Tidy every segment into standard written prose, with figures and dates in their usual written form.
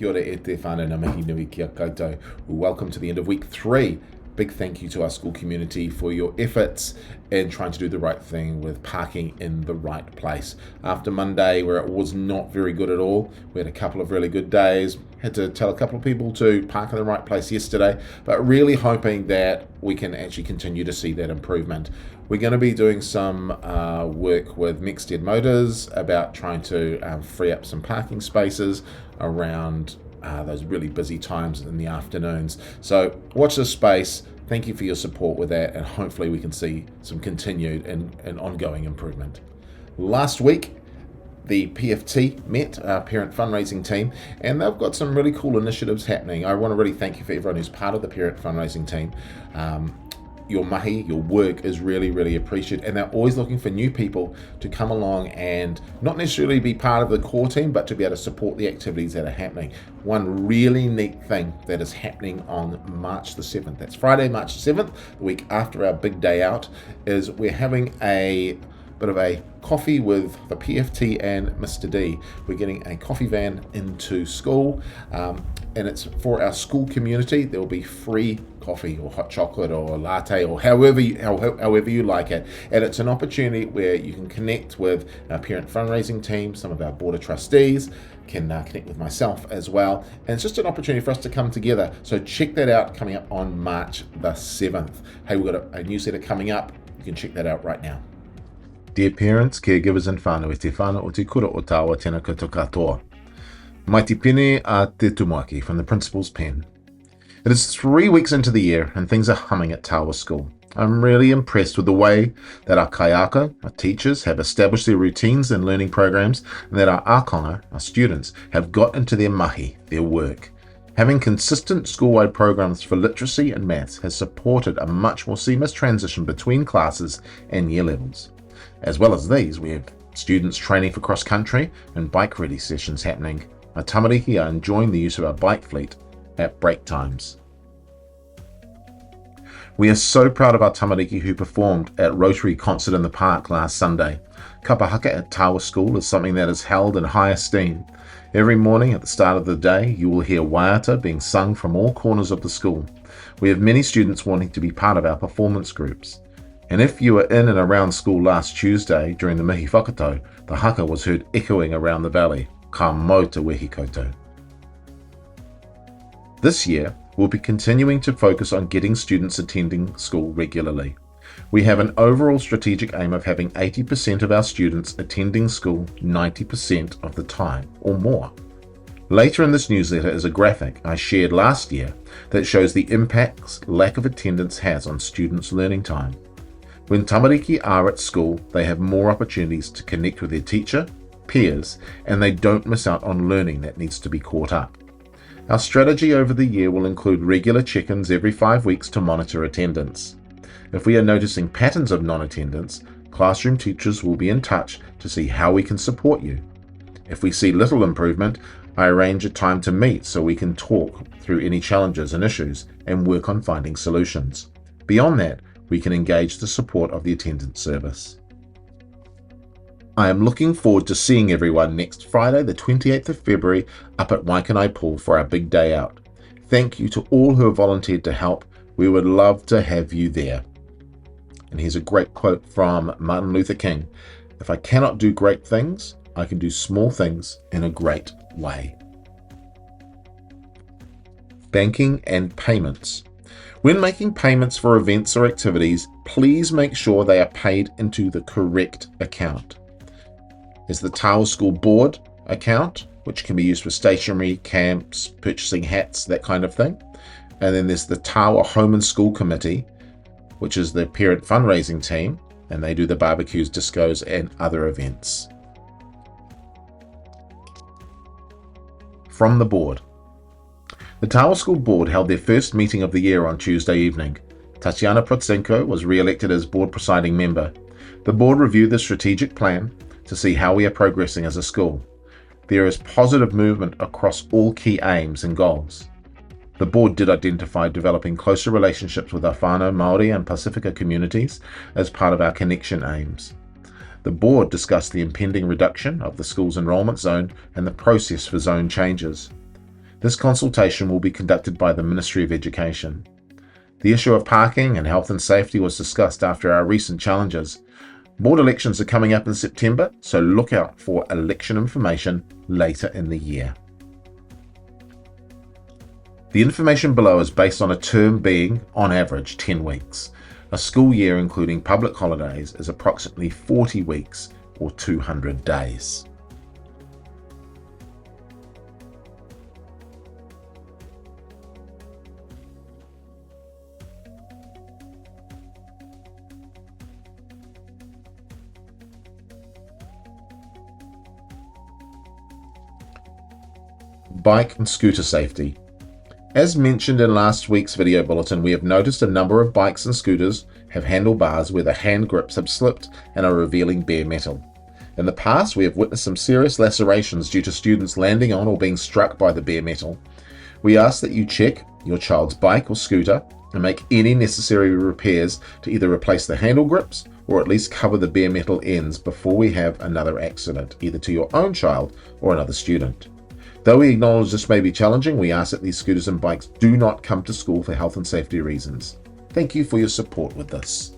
Kia ora e te whānau ngā mihi nui ki a koutou. Welcome to the end of week 3. Big thank you to our school community for your efforts in trying to do the right thing with parking in the right place. After Monday, where it was not very good at all, we had a couple of really good days. Had to tell a couple of people to park in the right place yesterday, but really hoping that we can actually continue to see that improvement. We're going to be doing some work with Mexted Motors about trying to free up some parking spaces around those really busy times in the afternoons. So watch this space. Thank you for your support with that, and hopefully we can see some continued and ongoing improvement. Last week, the PFT met, our parent fundraising team, and they've got some really cool initiatives happening. I want to really thank you for everyone who's part of the parent fundraising team. Your mahi, your work is really, really appreciated, and they're always looking for new people to come along and not necessarily be part of the core team, but to be able to support the activities that are happening. One really neat thing that is happening on March the 7th, that's Friday, March 7th, the week after our big day out, is we're having a bit of a coffee with the PFT and Mr. D. We're getting a coffee van into school, and it's for our school community. There will be free coffee or hot chocolate or latte or however you like it, and it's an opportunity where you can connect with our parent fundraising team, some of our board of trustees, can connect with myself as well, and it's just an opportunity for us to come together. So check that out, coming up on March the 7th. Hey, we've got a newsletter coming up. You can check that out right now. Dear parents, caregivers and whānau, e te whānau o te kura o tāua tēnā koutou katoa. Mai te pene a te tumaki from the principal's pen. It is 3 weeks into the year and things are humming at Tawa School. I'm really impressed with the way that our kaiako, our teachers, have established their routines and learning programs, and that our ākonga, our students, have got into their mahi, their work. Having consistent school-wide programs for literacy and maths has supported a much more seamless transition between classes and year levels. As well as these, we have students training for cross-country and bike-ready sessions happening. Our tamariki are enjoying the use of our bike fleet at break times. We are so proud of our tamariki who performed at Rotary Concert in the Park last Sunday. Kapahaka at Tawa School is something that is held in high esteem. Every morning at the start of the day, you will hear waiata being sung from all corners of the school. We have many students wanting to be part of our performance groups. And if you were in and around school last Tuesday during the mihi whakatau, the haka was heard echoing around the valley. Ka mau te wehi koutou. This year, we'll be continuing to focus on getting students attending school regularly. We have an overall strategic aim of having 80% of our students attending school 90% of the time or more. Later in this newsletter is a graphic I shared last year that shows the impacts lack of attendance has on students' learning time. When tamariki are at school, they have more opportunities to connect with their teacher, peers, and they don't miss out on learning that needs to be caught up. Our strategy over the year will include regular check-ins every 5 weeks to monitor attendance. If we are noticing patterns of non-attendance, classroom teachers will be in touch to see how we can support you. If we see little improvement, I arrange a time to meet so we can talk through any challenges and issues and work on finding solutions. Beyond that, we can engage the support of the attendance service. I am looking forward to seeing everyone next Friday, the 28th of February, up at Waikanai Pool for our big day out. Thank you to all who have volunteered to help. We would love to have you there. And here's a great quote from Martin Luther King. If I cannot do great things, I can do small things in a great way. Banking and payments. When making payments for events or activities, please make sure they are paid into the correct account. There's the Tawa School Board account, which can be used for stationery, camps, purchasing hats, that kind of thing. And then there's the Tawa Home and School Committee, which is the parent fundraising team, and they do the barbecues, discos, and other events. From the board. The Tawa School Board held their first meeting of the year on Tuesday evening. Tatiana Protsenko was re-elected as board presiding member. The board reviewed the strategic plan to see how we are progressing as a school. There is positive movement across all key aims and goals. The board did identify developing closer relationships with our whānau, Māori and Pasifika communities as part of our connection aims. The board discussed the impending reduction of the school's enrolment zone and the process for zone changes. This consultation will be conducted by the Ministry of Education. The issue of parking and health and safety was discussed after our recent challenges. Board elections are coming up in September, so look out for election information later in the year. The information below is based on a term being, on average, 10 weeks. A school year including public holidays is approximately 40 weeks or 200 days. Bike and scooter safety. As mentioned in last week's video bulletin, we have noticed a number of bikes and scooters have handlebars where the hand grips have slipped and are revealing bare metal. In the past, we have witnessed some serious lacerations due to students landing on or being struck by the bare metal. We ask that you check your child's bike or scooter and make any necessary repairs to either replace the handle grips or at least cover the bare metal ends before we have another accident, either to your own child or another student. Though we acknowledge this may be challenging, we ask that these scooters and bikes do not come to school for health and safety reasons. Thank you for your support with this.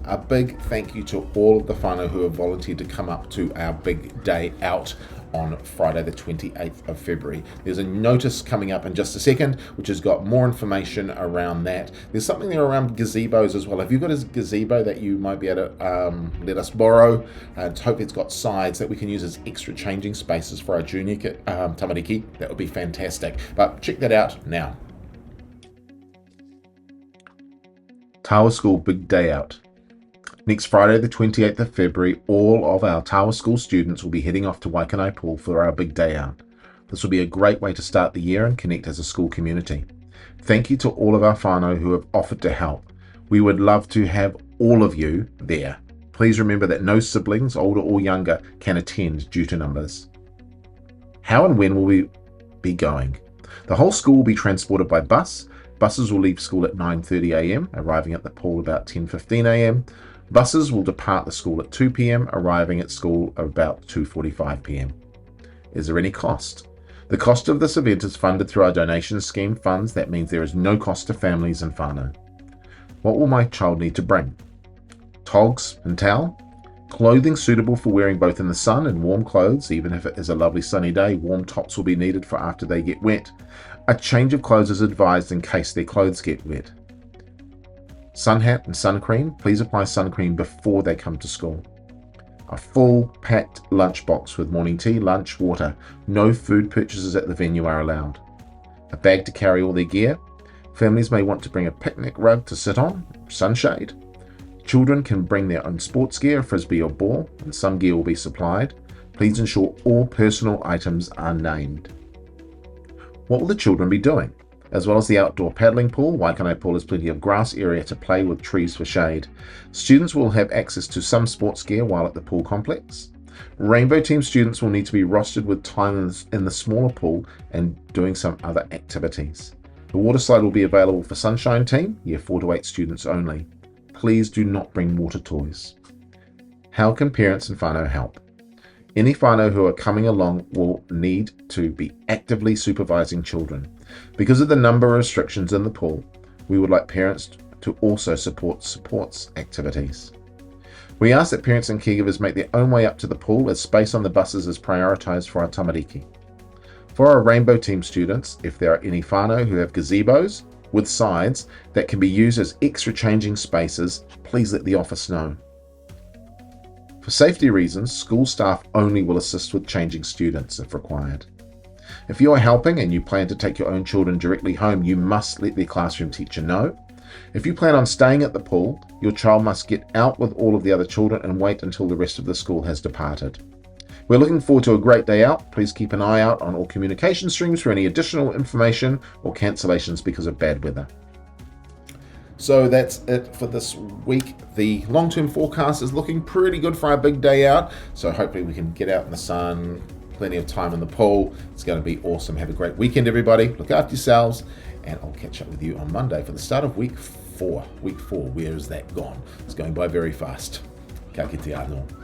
A big thank you to all of the whānau who have volunteered to come up to our big day out on Friday the 28th of February. There's a notice coming up in just a second which has got more information around that. There's something there around gazebos as well. If you've got a gazebo that you might be able to let us borrow, and hope it's got sides that we can use as extra changing spaces for our junior tamariki, that would be fantastic. But check that out now. Tawa School Big Day Out. Next Friday, the 28th of February, all of our Tawa School students will be heading off to Waikanai Pool for our big day out. This will be a great way to start the year and connect as a school community. Thank you to all of our whānau who have offered to help. We would love to have all of you there. Please remember that no siblings, older or younger, can attend due to numbers. How and when will we be going? The whole school will be transported by bus. Buses will leave school at 9:30 a.m, arriving at the pool about 10:15 a.m. Buses will depart the school at 2 p.m, arriving at school about 2:45 p.m. Is there any cost? The cost of this event is funded through our donation scheme funds. That means there is no cost to families and whānau. What will my child need to bring? Togs and towel? Clothing suitable for wearing both in the sun and warm clothes. Even if it is a lovely sunny day, warm tops will be needed for after they get wet. A change of clothes is advised in case their clothes get wet. Sun hat and sun cream. Please apply sun cream before they come to school. A full packed lunchbox with morning tea, lunch, water. No food purchases at the venue are allowed. A bag to carry all their gear. Families may want to bring a picnic rug to sit on, sunshade. Children can bring their own sports gear, frisbee or ball, and some gear will be supplied. Please ensure all personal items are named. What will the children be doing? As well as the outdoor paddling pool, Waikanai Pool has plenty of grass area to play with trees for shade. Students will have access to some sports gear while at the pool complex. Rainbow Team students will need to be rostered with time in the smaller pool and doing some other activities. The water slide will be available for Sunshine Team, year 4 to 8 students only. Please do not bring water toys. How can parents and whānau help? Any whānau who are coming along will need to be actively supervising children. Because of the number of restrictions in the pool, we would like parents to also support sports activities. We ask that parents and caregivers make their own way up to the pool as space on the buses is prioritised for our tamariki. For our Rainbow Team students, if there are any whānau who have gazebos with sides that can be used as extra changing spaces, please let the office know. For safety reasons, school staff only will assist with changing students if required. If you are helping and you plan to take your own children directly home, you must let their classroom teacher know. If you plan on staying at the pool, your child must get out with all of the other children and wait until the rest of the school has departed. We're looking forward to a great day out. Please keep an eye out on all communication streams for any additional information or cancellations because of bad weather. So that's it for this week. The long-term forecast is looking pretty good for our big day out. So hopefully we can get out in the sun, plenty of time in the pool. It's going to be awesome. Have a great weekend, everybody. Look after yourselves. And I'll catch up with you on Monday for the start of week 4. Week 4, where is that gone? It's going by very fast. Ka kite anō.